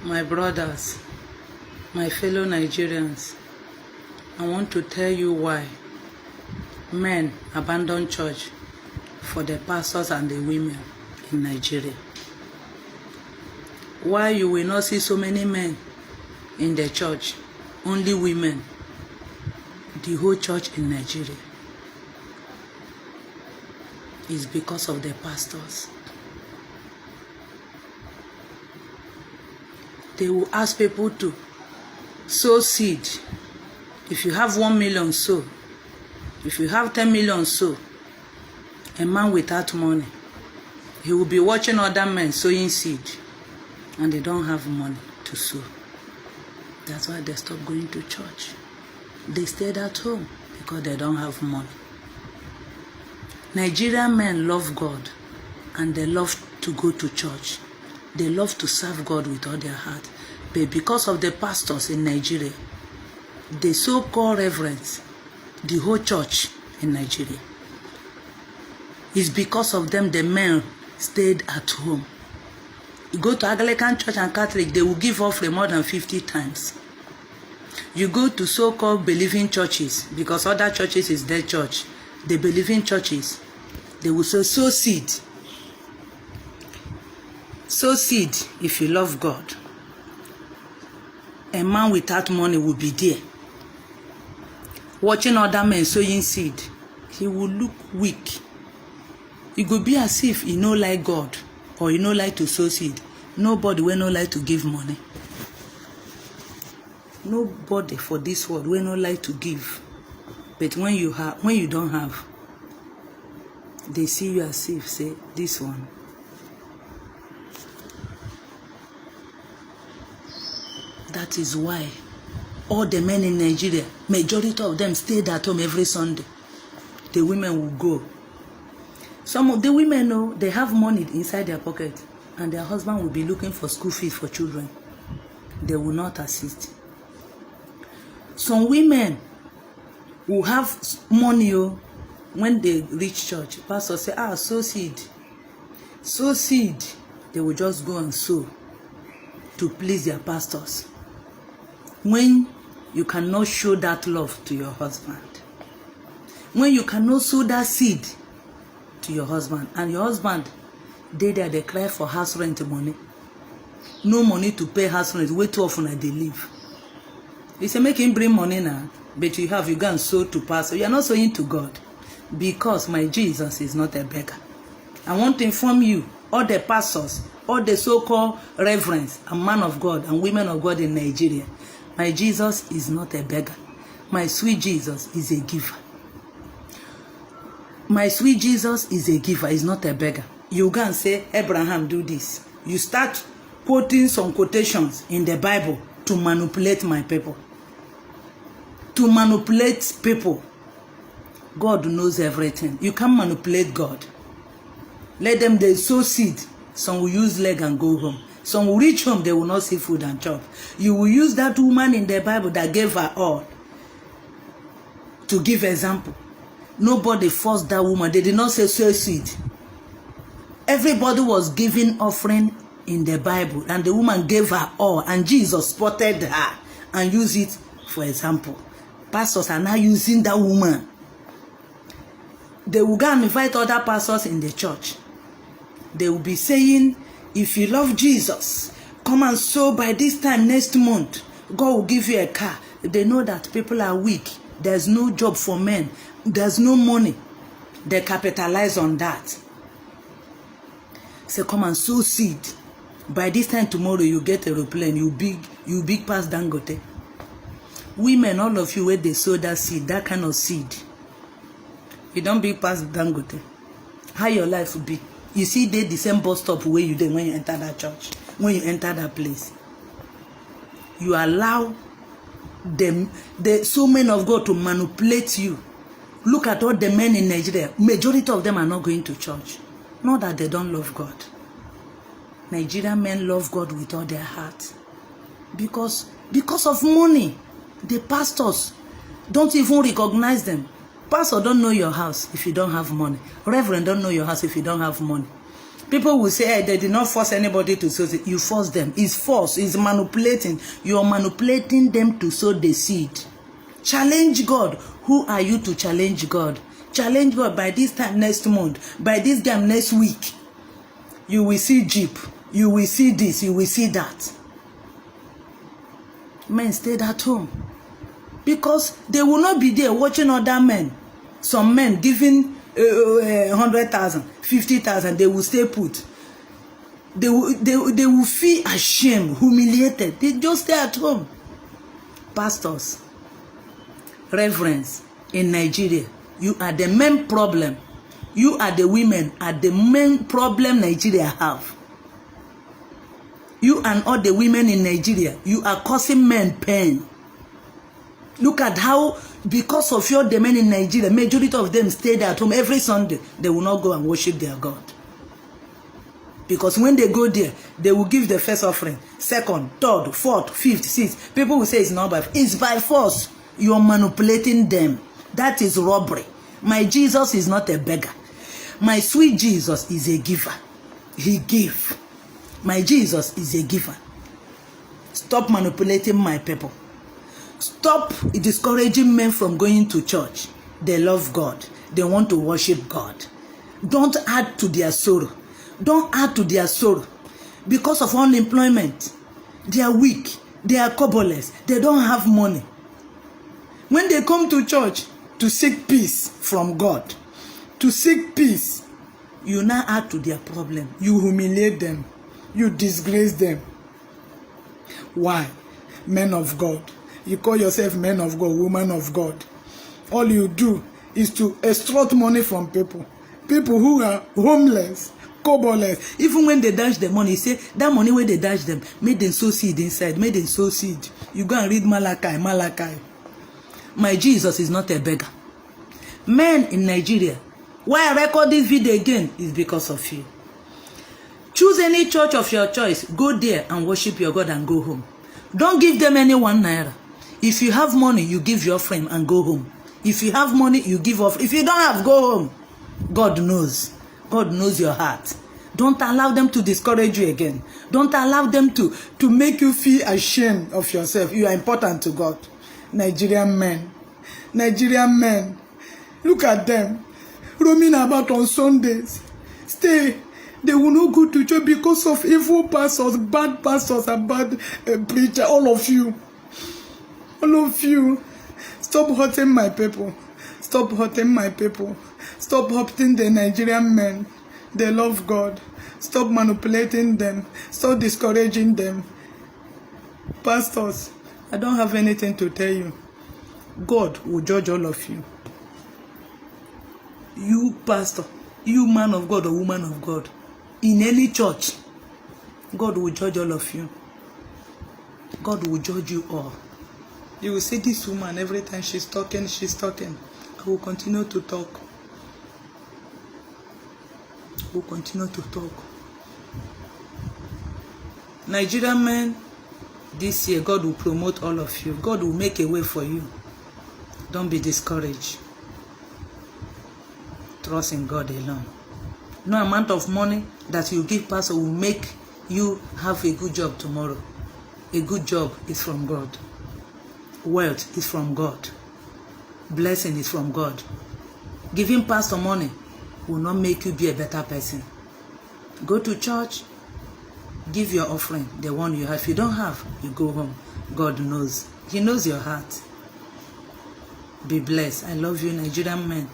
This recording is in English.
My brothers, my fellow Nigerians, I want to tell you why men abandon church for the pastors and the women in Nigeria. Why you will not see so many men in the church, only women, the whole church in Nigeria, is because of the pastors. They will ask people to sow seed. If you have 1 million, sow. If you have 10 million, sow. A man without money, he will be watching other men sowing seed, and they don't have money to sow. That's why they stop going to church. They stayed at home because they don't have money. Nigerian men love God, and they love to go to church. They love to serve God with all their heart. But because of the pastors in Nigeria, the so-called reverends, the whole church in Nigeria, it's because of them the men stayed at home. You go to Anglican church and Catholic, they will give offering more than 50 times. You go to so-called believing churches, because other churches is their church. The believing churches, they will sow seed. Sow seed if you love God. A man without money will be there, watching other men sowing seed. He will look weak. It could be as if he no like God, or he no like to sow seed. Nobody will no like to give money. Nobody for this world will no like to give. But when you don't have, they see you as if, say, this one. That is why all the men in Nigeria, majority of them stayed at home every Sunday. The women will go. Some of the women know they have money inside their pocket, and their husband will be looking for school fees for children. They will not assist. Some women will have money when they reach church. Pastor say, sow seed. Sow seed. They will just go and sow to please their pastors. When you cannot show that love to your husband, when you cannot sow that seed to your husband, and your husband, they cry for house rent money, no money to pay house rent, way too often they leave. They say, make him bring money now, but you go and sow to pastor. You are not sowing to God, because my Jesus is not a beggar. I want to inform you, all the pastors, all the so-called reverends and men of God and women of God in Nigeria, my Jesus is not a beggar. My sweet Jesus is a giver. My sweet Jesus is a giver, is not a beggar. You go and say, Abraham, do this. You start quoting some quotations in the Bible to manipulate my people. To manipulate people. God knows everything. You can't manipulate God. Let them, they sow seed. Some will use leg and go home. Some will reach home, they will not see food and chop. You will use that woman in the Bible that gave her all to give example. Nobody forced that woman. They did not say sow seed. Everybody was giving offering in the Bible, and the woman gave her all, and Jesus spotted her and used it for example. Pastors are now using that woman. They will go and invite other pastors in the church. They will be saying, if you love Jesus, come and sow by this time next month. God will give you a car. They know that people are weak. There's no job for men. There's no money. They capitalize on that. Say, come and sow seed. By this time tomorrow, you get a aeroplane. You big past Dangote. Women, all of you, where they sow that seed, that kind of seed, you don't big past Dangote. How your life will be? You see, they the same bus stop where you did when you enter that church, when you enter that place. You allow them, the so men of God, to manipulate you. Look at all the men in Nigeria. Majority of them are not going to church. Not that they don't love God. Nigerian men love God with all their heart. Because of money. The pastors don't even recognize them. Pastor don't know your house if you don't have money. Reverend don't know your house if you don't have money. People will say, hey, they did not force anybody to sow seed. You force them. It's force. It's manipulating. You are manipulating them to sow the seed. Challenge God. Who are you to challenge God? Challenge God by this time next month. By this time next week. You will see Jeep. You will see this. You will see that. Men stayed at home. Because they will not be there watching other men. Some men giving 100,000, 50,000, they will stay put. They will feel ashamed, humiliated. They just stay at home. Pastors, reverends in Nigeria, you are the main problem. You are the women are the main problem Nigeria have. You and all the women in Nigeria, you are causing men pain. Look at how, because of your the men in Nigeria, majority of them stayed at home every Sunday. They will not go and worship their God. Because when they go there, they will give the first offering, second, third, fourth, fifth, sixth. People will say it's not by force. It's by force. You are manipulating them. That is robbery. My Jesus is not a beggar. My sweet Jesus is a giver. He gives. My Jesus is a giver. Stop manipulating my people. Stop discouraging men from going to church. They love God. They want to worship God. Don't add to their sorrow. Don't add to their sorrow. Because of unemployment, they are weak. They are cobblerless. They don't have money. When they come to church to seek peace from God, to seek peace, you now add to their problem. You humiliate them. You disgrace them. Why? Men of God. You call yourself men of God, woman of God. All you do is to extort money from people. People who are homeless, cobblerless. Even when they dash the money, say that money where they dash them, made them sow seed inside, made them sow seed. You go and read Malachi. My Jesus is not a beggar. Men in Nigeria, why I record this video again is because of you. Choose any church of your choice. Go there and worship your God and go home. Don't give them any 1 naira. If you have money, you give your friend and go home. If you have money, you give off. If you don't have, go home. God knows. God knows your heart. Don't allow them to discourage you again. Don't allow them to make you feel ashamed of yourself. You are important to God. Nigerian men. Nigerian men. Look at them. Roaming about on Sundays. Stay. They will not go to church because of evil pastors, and bad preacher. All of you. All of you. Stop hurting my people. Stop hurting my people. Stop hurting the Nigerian men. They love God. Stop manipulating them. Stop discouraging them. Pastors, I don't have anything to tell you. God will judge all of you. You pastor, you man of God or woman of God, in any church, God will judge all of you. God will judge you all. You will see this woman every time she's talking. I will continue to talk. I will continue to talk. Nigerian men, this year, God will promote all of you. God will make a way for you. Don't be discouraged. Trust in God alone. No amount of money that you give pastor will make you have a good job tomorrow. A good job is from God. Wealth is from God. Blessing is from God. Giving pastor money will not make you be a better person. Go to church, give your offering, the one you have. If you don't have, you go home. God knows. He knows your heart. Be blessed. I love you, Nigerian men.